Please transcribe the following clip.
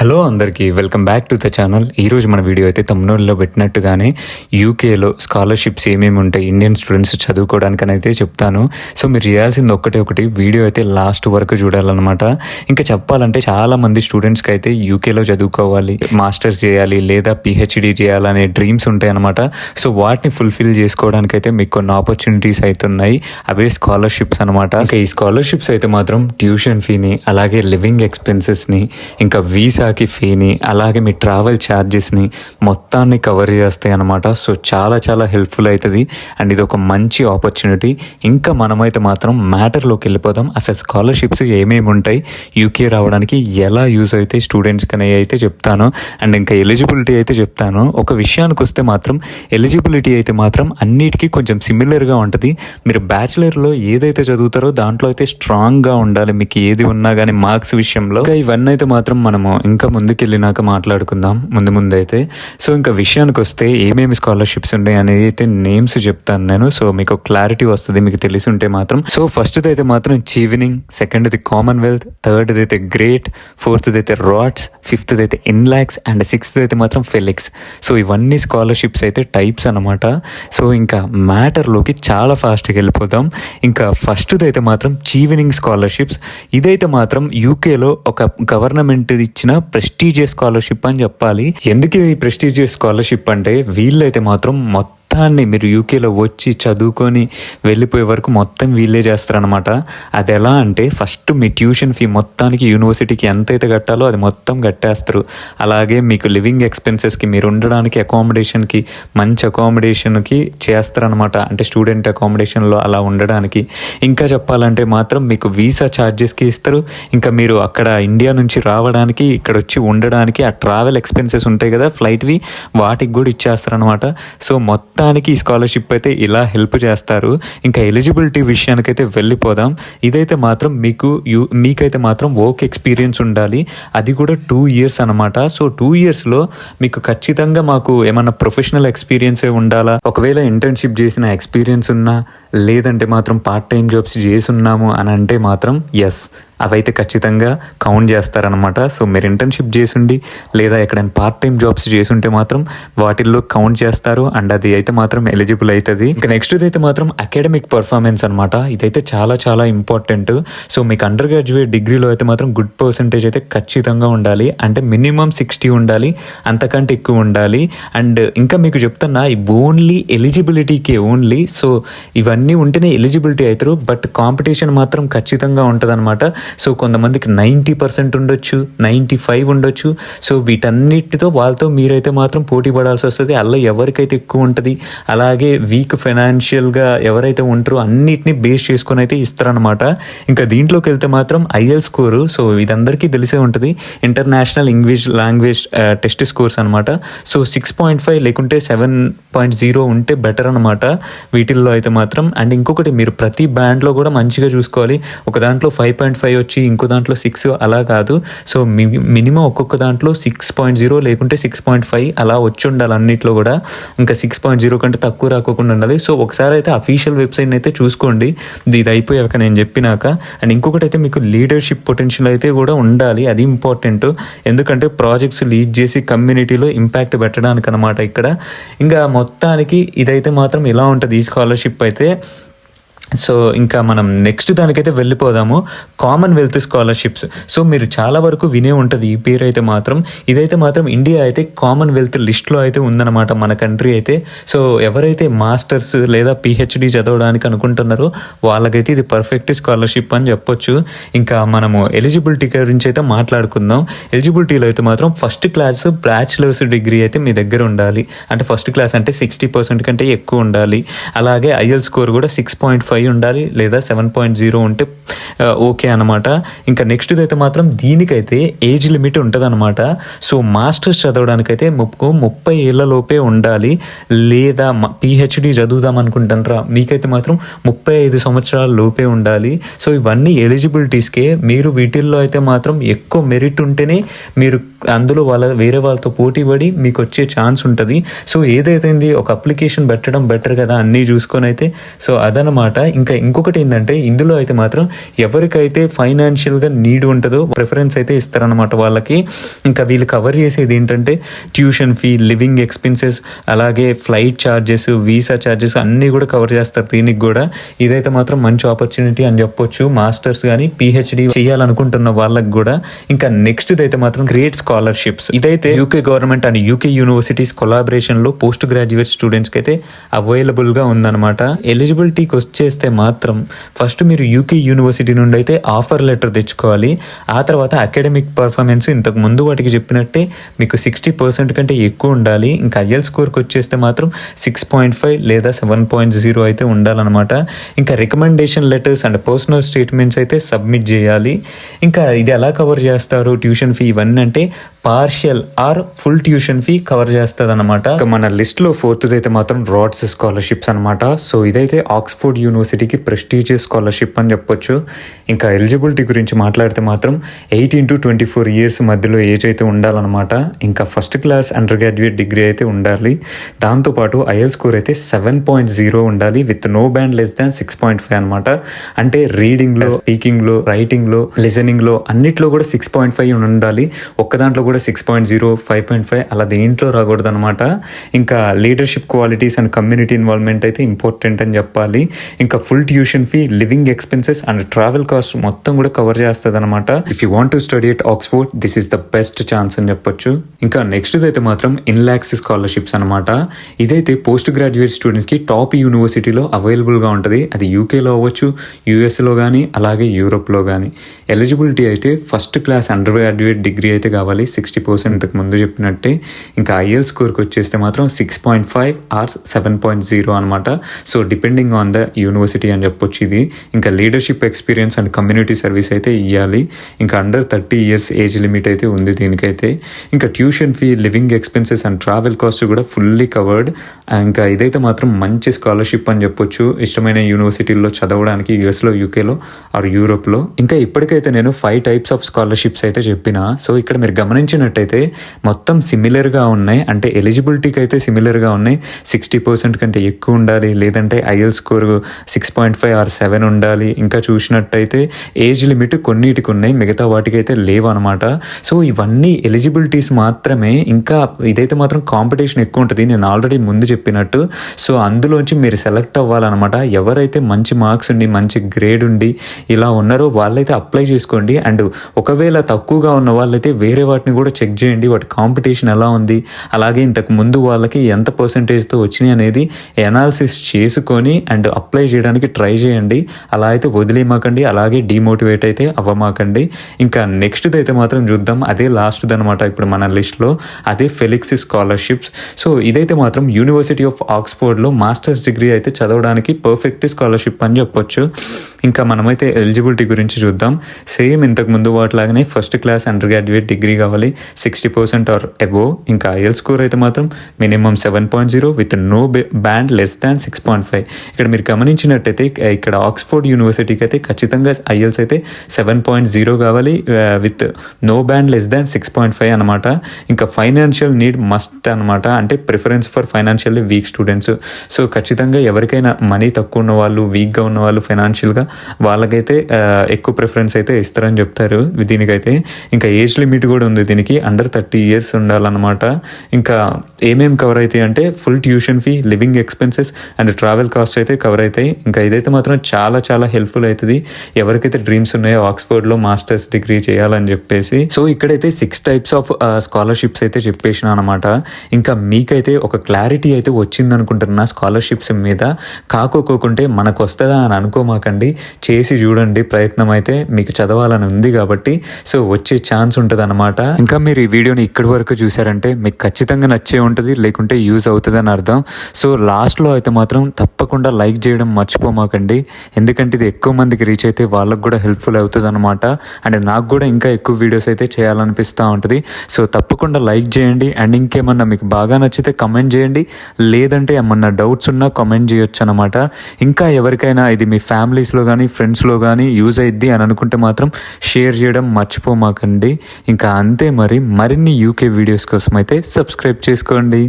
Hello అందరికీ welcome back to the channel. ఈరోజు మన వీడియో అయితే తమ్ముళ్ళలో పెట్టినట్టుగానే యూకేలో స్కాలర్షిప్స్ ఏమేమి ఉంటాయి ఇండియన్ స్టూడెంట్స్ చదువుకోవడానికి అయితే చెప్తాను. సో మీరు చేయాల్సింది ఒకటి వీడియో అయితే లాస్ట్ వరకు చూడాలన్నమాట. ఇంకా చెప్పాలంటే చాలామంది స్టూడెంట్స్కి అయితే యూకేలో చదువుకోవాలి, మాస్టర్స్ చేయాలి లేదా పిహెచ్డి చేయాలనే డ్రీమ్స్ ఉంటాయి అన్నమాట. సో వాటిని ఫుల్ఫిల్ చేసుకోవడానికి అయితే మీకు కొన్ని ఆపర్చునిటీస్ అయితే ఉన్నాయి. అవే స్కాలర్షిప్స్ అనమాట. ఇంకా ఈ స్కాలర్షిప్స్ అయితే మాత్రం ట్యూషన్ ఫీని, అలాగే లివింగ్ ఎక్స్పెన్సెస్ని, ఇంకా వీసాకి ఫీని, అలాగే మీ ట్రావెల్ ఛార్జెస్ని మొత్తాన్ని కవర్ చేస్తాయి అనమాట. సో చాలా చాలా హెల్ప్ఫుల్ అవుతుంది అండ్ ఇది ఒక మంచి ఆపర్చునిటీ. ఇంకా మనమైతే మాత్రం మ్యాటర్లోకి వెళ్ళిపోదాం. అసలు స్కాలర్షిప్స్ ఏమేమి ఉంటాయి, యూకే రావడానికి ఎలా యూజ్ అవుతాయి స్టూడెంట్స్కి అనేవి అయితే చెప్తాను. అండ్ ఇంకా ఎలిజిబిలిటీ అయితే చెప్తాను. ఒక విషయానికి వస్తే మాత్రం ఎలిజిబిలిటీ అయితే మాత్రం అన్నిటికీ కొంచెం సిమిలర్గా ఉంటుంది. మీరు బ్యాచిలర్లో ఏదైతే చదువుతారో దాంట్లో అయితే స్ట్రాంగ్గా ఉండాలి, మీకు ఏది ఉన్నా కానీ మార్క్స్ విషయంలో. ఇంకా ఇవన్నీ అయితే మాత్రం మనము ఇంకా ముందుకెళ్ళినాక మాట్లాడుకుందాం ముందు అయితే. సో ఇంకా విషయానికి వస్తే ఏమేమి స్కాలర్షిప్స్ ఉన్నాయి అనేది అయితే నేమ్స్ చెప్తాను నేను. సో మీకు క్లారిటీ వస్తుంది మీకు తెలిసి ఉంటే మాత్రం. సో ఫస్ట్ది అయితే మాత్రం చీవెనింగ్, సెకండ్ది కామన్వెల్త్, థర్డ్ది అయితే గ్రేట్, ఫోర్త్ది అయితే రాడ్స్, ఫిఫ్త్ది అయితే ఇన్లాక్స్ అండ్ సిక్స్త్ అయితే మాత్రం ఫెలిక్స్. సో ఇవన్నీ స్కాలర్షిప్స్ అయితే టైప్స్ అనమాట. సో ఇంకా మ్యాటర్లోకి చాలా ఫాస్ట్గా వెళ్ళిపోతాం. ఇంకా ఫస్ట్ది అయితే మాత్రం చీవెనింగ్ స్కాలర్షిప్స్. ఇదైతే మాత్రం యూకేలో ఒక గవర్నమెంట్ ఇచ్చిన ప్రెస్టీజియస్ స్కాలర్షిప్ అని చెప్పాలి. ఎందుకు ఈ ప్రెస్టీజియస్ స్కాలర్షిప్ అంటే వీళ్ళైతే మాత్రం మొత్తాన్ని మీరు యూకేలో వచ్చి చదువుకొని వెళ్ళిపోయే వరకు మొత్తం వీళ్ళే చేస్తారనమాట. అది ఎలా అంటే ఫస్ట్ మీ ట్యూషన్ ఫీ మొత్తానికి యూనివర్సిటీకి ఎంతైతే కట్టాలో అది మొత్తం కట్టేస్తారు. అలాగే మీకు లివింగ్ ఎక్స్పెన్సెస్కి, మీరు ఉండడానికి అకామిడేషన్కి, మంచి అకామిడేషన్కి చేస్తారనమాట. అంటే స్టూడెంట్ అకామిడేషన్లో అలా ఉండడానికి. ఇంకా చెప్పాలంటే మాత్రం మీకు వీసా ఛార్జెస్కి ఇస్తారు. ఇంకా మీరు అక్కడ ఇండియా నుంచి రావడానికి, ఇక్కడ వచ్చి ఉండడానికి ఆ ట్రావెల్ ఎక్స్పెన్సెస్ ఉంటాయి కదా ఫ్లైట్వి, వాటికి కూడా ఇచ్చేస్తారనమాట. సో మొత్తానికి ఈ స్కాలర్షిప్ అయితే ఇలా హెల్ప్ చేస్తారు. ఇంకా ఎలిజిబిలిటీ విషయానికైతే వెళ్ళిపోదాం. ఇదైతే మాత్రం మీకైతే మాత్రం వర్క్ ఎక్స్పీరియన్స్ ఉండాలి. అది కూడా 2 years అనమాట. సో 2 yearsలో మీకు ఖచ్చితంగా మాకు ఏమన్నా ప్రొఫెషనల్ ఎక్స్పీరియన్సే ఉండాలా, ఒకవేళ ఇంటర్న్షిప్ చేసిన ఎక్స్పీరియన్స్ ఉన్నా, లేదంటే మాత్రం పార్ట్ టైం జాబ్స్ చేస్తున్నాము అని అంటే మాత్రం ఎస్, అవైతే ఖచ్చితంగా కౌంట్ చేస్తారనమాట. సో మీరు ఇంటర్న్షిప్ చేసుండి లేదా ఎక్కడైనా పార్ట్ టైం జాబ్స్ చేసుంటే మాత్రం వాటిల్లో కౌంట్ చేస్తారు అండ్ అది అయితే మాత్రం ఎలిజిబుల్ అవుతుంది. ఇంకా నెక్స్ట్ అయితే మాత్రం అకాడమిక్ పర్ఫార్మెన్స్ అనమాట. ఇదైతే చాలా చాలా ఇంపార్టెంట్. సో మీకు అండర్ గ్రాడ్యుయేట్ డిగ్రీలో అయితే మాత్రం గుడ్ పర్సంటేజ్ అయితే ఖచ్చితంగా ఉండాలి. అంటే మినిమం 60 ఉండాలి, అంతకంటే ఎక్కువ ఉండాలి. అండ్ ఇంకా మీకు చెప్తున్నా ఈ ఓన్లీ ఎలిజిబిలిటీకి ఓన్లీ. సో ఇవన్నీ ఉంటేనే ఎలిజిబిలిటీ అవుతారు. బట్ కాంపిటీషన్ మాత్రం ఖచ్చితంగా ఉంటుంది అనమాట. సో కొంతమందికి 90% ఉండొచ్చు, 95 ఉండొచ్చు. సో వీటన్నిటితో వాళ్ళతో మీరైతే మాత్రం పోటీ పడాల్సి వస్తుంది. అలా ఎవరికైతే ఎక్కువ ఉంటుంది, అలాగే వీక్ ఫైనాన్షియల్గా ఎవరైతే ఉంటారో అన్నిటిని బేస్ చేసుకొని అయితే ఇస్తారనమాట. ఇంకా దీంట్లోకి వెళ్తే మాత్రం ఐఎల్ స్కోరు. సో ఇదందరికీ తెలిసే ఉంటుంది, international English language test scores అనమాట. సో 6.5 లేకుంటే 7.0 ఉంటే బెటర్ అనమాట వీటిల్లో అయితే మాత్రం. అండ్ ఇంకొకటి, మీరు ప్రతి బ్యాండ్లో కూడా మంచిగా చూసుకోవాలి. ఒక దాంట్లో 5.5 వచ్చి ఇంకో దాంట్లో 6 అలా కాదు. సో మినిమం ఒక్కొక్క దాంట్లో 6.0 లేకుంటే 6.5 అలా వచ్చి ఉండాలి అన్నిట్లో కూడా. ఇంకా 6.0 కంటే తక్కువ రాకోకుండా ఉండాలి. సో ఒకసారి అయితే అఫీషియల్ వెబ్సైట్ని అయితే చూసుకోండి ఇది అయిపోయాక నేను చెప్పినాక. అండ్ ఇంకొకటి అయితే మీకు లీడర్షిప్ పొటెన్షియల్ అయితే కూడా ఉండాలి, అది ఇంపార్టెంట్. ఎందుకంటే ప్రాజెక్ట్స్ లీడ్ చేసి కమ్యూనిటీలో ఇంపాక్ట్ పెట్టడానికి అనమాట ఇక్కడ. ఇంకా మొత్తానికి ఇదైతే మాత్రం ఇలా ఉంటుంది ఈ స్కాలర్షిప్ అయితే. సో ఇంకా మనం నెక్స్ట్ దానికైతే వెళ్ళిపోదాము, కామన్వెల్త్ స్కాలర్షిప్స్. సో మీరు చాలా వరకు వినే ఉంటుంది ఈ పేరు అయితే మాత్రం. ఇదైతే మాత్రం ఇండియా అయితే కామన్వెల్త్ లిస్ట్లో అయితే ఉందన్నమాట మన కంట్రీ అయితే. సో ఎవరైతే మాస్టర్స్ లేదా పిహెచ్డి చదవడానికి అనుకుంటున్నారో వాళ్ళకైతే ఇది పర్ఫెక్ట్ స్కాలర్షిప్ అని చెప్పొచ్చు. ఇంకా మనము ఎలిజిబిలిటీ గురించి అయితే మాట్లాడుకుందాం. ఎలిజిబిలిటీలో అయితే మాత్రం ఫస్ట్ క్లాస్ బ్యాచిలర్స్ డిగ్రీ అయితే మీ దగ్గర ఉండాలి. అంటే ఫస్ట్ క్లాస్ అంటే 60% కంటే ఎక్కువ ఉండాలి. అలాగే ఐఎల్ స్కోర్ కూడా 6.5 ఉండాలి లేదా 7.0 ఉంటే ఓకే అనమాట. ఇంకా నెక్స్ట్ అయితే మాత్రం దీనికైతే ఏజ్ లిమిట్ ఉంటుంది అనమాట. సో మాస్టర్స్ చదవడానికైతే 30 ఏళ్ళ లోపే ఉండాలి. లేదా పిహెచ్డి చదువుదాం అనుకుంటారా మీకైతే మాత్రం 35 సంవత్సరాల లోపే ఉండాలి. సో ఇవన్నీ ఎలిజిబిలిటీస్కే. మీరు వీటిల్లో అయితే మాత్రం ఎక్కువ మెరిట్ ఉంటేనే మీరు అందులో వేరే వాళ్ళతో పోటీ పడి మీకు వచ్చే ఛాన్స్ ఉంటుంది. సో ఏదైతే ఒక అప్లికేషన్ పెట్టడం బెటర్ కదా అన్నీ చూసుకొని అయితే. సో అదనమాట. ఇంకా ఇంకొకటి ఏంటంటే ఇందులో అయితే మాత్రం ఎవరికైతే ఫైనాన్షియల్గా నీడ్ ఉంటుందో ప్రిఫరెన్స్ అయితే ఇస్తారనమాట వాళ్ళకి. ఇంకా వీళ్ళు కవర్ చేసేది ఏంటంటే ట్యూషన్ ఫీ, లివింగ్ ఎక్స్పెన్సెస్, అలాగే ఫ్లైట్ ఛార్జెస్, వీసా ఛార్జెస్ అన్నీ కూడా కవర్ చేస్తారు దీనికి కూడా. ఇదైతే మాత్రం మంచి ఆపర్చునిటీ అని చెప్పొచ్చు మాస్టర్స్ కానీ పిహెచ్డి చేయాలనుకుంటున్న వాళ్ళకి కూడా. ఇంకా నెక్స్ట్ అయితే మాత్రం గ్రేట్ స్కాలర్షిప్స్. ఇదైతే UK government and UK universities కొలాబరేషన్లో పోస్ట్ గ్రాడ్యుయేట్ స్టూడెంట్స్కి అయితే అవైలబుల్గా ఉందన్నమాట. ఎలిజిబిలిటీకి వచ్చేస్తే మాత్రం ఫస్ట్ మీరు యూకే యూనివర్సిటీ నుండి అయితే ఆఫర్ లెటర్ తెచ్చుకోవాలి. ఆ తర్వాత అకాడమిక్ పర్ఫార్మెన్స్ ఇంతకు ముందు వాటికి చెప్పినట్టే మీకు 60% కంటే ఎక్కువ ఉండాలి. ఇంకా ఐఎల్ స్కోర్కి వచ్చేస్తే మాత్రం 6.5 లేదా 7.0 అయితే ఉండాలన్నమాట. ఇంకా recommendation letters and personal statements అయితే సబ్మిట్ చేయాలి. ఇంకా ఇది ఎలా కవర్ చేస్తారు ట్యూషన్ ఫీ ఇవన్నీ అంటే partial or full tuition fee cover చేస్తుంది అనమాట. మన లిస్ట్లో 4th అయితే మాత్రం రాడ్స్ స్కాలర్షిప్స్ అనమాట. సో ఇదైతే ఆక్స్ఫోర్డ్ యూనివర్సిటీకి ప్రెస్టీజియస్ స్కాలర్షిప్ అని చెప్పొచ్చు. ఇంకా ఎలిజిబిలిటీ గురించి మాట్లాడితే మాత్రం 18 to 24 years మధ్యలో ఏజ్ అయితే ఉండాలన్నమాట. ఇంకా first class under graduate degree అయితే ఉండాలి. దాంతోపాటు ఐఎల్ స్కోర్ అయితే 7.0 ఉండాలి with no band less than 6.5 అనమాట. అంటే రీడింగ్లో, స్పీకింగ్లో, రైటింగ్లో, లిజనింగ్లో అన్నిట్లో కూడా 6.5 ఉండాలి. ఒక్క దాంట్లో కూడా 6.0, 5.5 అలా దేంట్లో రాకూడదు అనమాట. ఇంకా leadership qualities and community involvement అయితే ఇంపార్టెంట్ అని చెప్పాలి. ఇంకా full tuition fee, living expenses and travel cost మొత్తం కూడా కవర్ చేస్తుంది అనమాట. If you want to study at Oxford this is the best chance అని చెప్పొచ్చు. ఇంకా నెక్స్ట్ అయితే మాత్రం ఇన్లాక్స్ స్కాలర్షిప్స్ అనమాట. ఇదైతే పోస్ట్ గ్రాడ్యుయేట్ స్టూడెంట్స్కి టాప్ యూనివర్సిటీలో అవైలబుల్గా ఉంటుంది. అది యూకేలో అవ్వచ్చు, యూఎస్లో కానీ అలాగే యూరోప్లో కానీ. ఎలిజిబిలిటీ అయితే first class under graduate degree అయితే కావాలి, 60% ఇంతకు ముందు చెప్పినట్టే. ఇంకా ఐఎల్ స్కోర్కి వచ్చేస్తే మాత్రం 6.5 ఆర్ 7.0 అనమాట. So depending on the university అని చెప్పొచ్చు ఇది. ఇంకా leadership experience and community service అయితే ఇవ్వాలి. ఇంకా అండర్ 30 years ఏజ్ లిమిట్ అయితే ఉంది దీనికైతే. ఇంకా tuition fee, living expenses and travel cost కూడా ఫుల్లీ కవర్డ్. ఇంకా ఇదైతే మాత్రం మంచి స్కాలర్షిప్ అని చెప్పొచ్చు ఇష్టమైన యూనివర్సిటీల్లో చదవడానికి యూఎస్లో, యూకేలో ఆర్ యూరోప్లో. ఇంకా ఇప్పటికైతే నేను 5 types ఆఫ్ స్కాలర్షిప్స్ అయితే చెప్పిన. సో ఇక్కడ మీరు గమనించినట్టయితే మొత్తం సిమిలర్గా ఉన్నాయి. అంటే ఎలిజిబిలిటీకి అయితే సిమిలర్గా ఉన్నాయి. 60% కంటే ఎక్కువ ఉండాలి, లేదంటే ఐఎల్ స్కోర్ 6.5 ఆర్ 7 ఉండాలి. ఇంకా చూసినట్టయితే ఏజ్ లిమిట్ కొన్నిటికి ఉన్నాయి, మిగతా వాటికి అయితే లేవు అనమాట. సో ఇవన్నీ ఎలిజిబిలిటీస్ మాత్రమే. ఇంకా ఇదైతే మాత్రం కాంపిటీషన్ ఎక్కువ ఉంటుంది నేను ఆల్రెడీ ముందు చెప్పినట్టు. సో అందులోంచి మీరు సెలెక్ట్ అవ్వాలన్నమాట. ఎవరైతే మంచి మార్క్స్ ఉండి, మంచి గ్రేడ్ ఉండి ఇలా ఉన్నారో వాళ్ళైతే అప్లై చేసుకోండి. అండ్ ఒకవేళ తక్కువగా ఉన్న వాళ్ళైతే వేరే వాటిని కూడా చెక్ చేయండి, వాటి కాంపిటీషన్ ఎలా ఉంది, అలాగే ఇంతకు ముందు వాళ్ళకి ఎంత పర్సంటేజ్తో వచ్చినాయి అనేది ఎనాలిసిస్ చేసుకొని అండ్ అప్లై చేయడానికి ట్రై చేయండి. అలా అయితే వదిలేమాకండి, అలాగే డిమోటివేట్ అయితే అవ్వమాకండి. ఇంకా నెక్స్ట్ అయితే మాత్రం చూద్దాం, అదే లాస్ట్ అనమాట ఇప్పుడు మన లిస్ట్లో, అదే ఫెలిక్స్ స్కాలర్షిప్స్. సో ఇదైతే మాత్రం యూనివర్సిటీ ఆఫ్ ఆక్స్ఫోర్డ్లో మాస్టర్స్ డిగ్రీ అయితే చదవడానికి పర్ఫెక్ట్ స్కాలర్షిప్ అని చెప్పొచ్చు. ఇంకా మనమైతే ఎలిజిబిలిటీ గురించి చూద్దాం. సేమ్ ఇంతకు ముందు వాటిలాగానే first class under graduate degree కావాలి, 60% ఆర్ అబోవ్. ఇంకా ఐఎల్ స్కోర్ అయితే మాత్రం minimum 7.0 with no band less than 6.5. ఇక్కడ మీరు గమనించినట్టయితే ఇక్కడ ఆక్స్ఫోర్డ్ యూనివర్సిటీకి అయితే ఖచ్చితంగా ఐఎల్స్ అయితే 7.0 కావాలి with no band less than 6.5 అనమాట. ఇంకా ఫైనాన్షియల్ నీడ్ మస్ట్ అనమాట, అంటే preference for financially weak students. So ఖచ్చితంగా ఎవరికైనా మనీ తక్కువ ఉన్న వాళ్ళు, వీక్గా ఉన్న వాళ్ళు ఫైనాన్షియల్గా, వాళ్ళకైతే ఎక్కువ ప్రిఫరెన్స్ అయితే ఇస్తారని చెప్తారు దీనికైతే. ఇంకా ఏజ్ లిమిట్ కూడా ఉంది దీనికి, అండర్ 30 years ఉండాలన్నమాట. ఇంకా ఏమేమి కవర్ అవుతాయి అంటే full tuition fee, living expenses and travel cost అయితే కవర్ అవుతాయి. ఇంకా ఇదైతే మాత్రం చాలా చాలా హెల్ప్ఫుల్ అవుతుంది ఎవరికైతే డ్రీమ్స్ ఉన్నాయో ఆక్స్ఫోర్డ్లో మాస్టర్స్ డిగ్రీ చేయాలని చెప్పేసి. సో ఇక్కడైతే 6 types ఆఫ్ స్కాలర్షిప్స్ అయితే చెప్పేసిన అనమాట. ఇంకా మీకైతే ఒక క్లారిటీ అయితే వచ్చింది అనుకుంటున్నా స్కాలర్షిప్స్ మీద. కాకోకుంటే మనకు వస్తుందా అని అనుకోమాకండి, చేసి చూడండి. ప్రయత్నం అయితే మీకు చదవాలని ఉంది కాబట్టి సో వచ్చే ఛాన్స్ ఉంటుంది అనమాట. ఇంకా మీరు ఈ వీడియోని ఇక్కడి వరకు చూసారంటే మీకు ఖచ్చితంగా నచ్చే ఉంటుంది, లేకుంటే యూజ్ అవుతుంది అని అర్థం. సో లాస్ట్లో అయితే మాత్రం తప్పకుండా లైక్ చేయడం మర్చిపోమాకండి, ఎందుకంటే ఇది ఎక్కువ మందికి రీచ్ అయితే వాళ్ళకు కూడా హెల్ప్ఫుల్ అవుతుంది అనమాట. అండ్ నాకు కూడా ఇంకా ఎక్కువ వీడియోస్ అయితే చేయాలనిపిస్తూ ఉంటుంది. సో తప్పకుండా లైక్ చేయండి. అండ్ ఇంకేమన్నా మీకు బాగా నచ్చితే కమెంట్ చేయండి, లేదంటే ఏమన్నా డౌట్స్ ఉన్నా కమెంట్ చేయొచ్చు అనమాట. ఇంకా ఎవరికైనా ఇది మీ ఫ్యామిలీస్లో కానీ ఫ్రెండ్స్లో కానీ యూజ్ అయిద్ది అని అనుకుంటే మాత్రం షేర్ చేయడం మర్చిపోమాకండి. ఇంకా అంతే, మరిన్ని యూకే వీడియోస్ కోసం అయితే సబ్స్క్రైబ్ చేసుకోండి.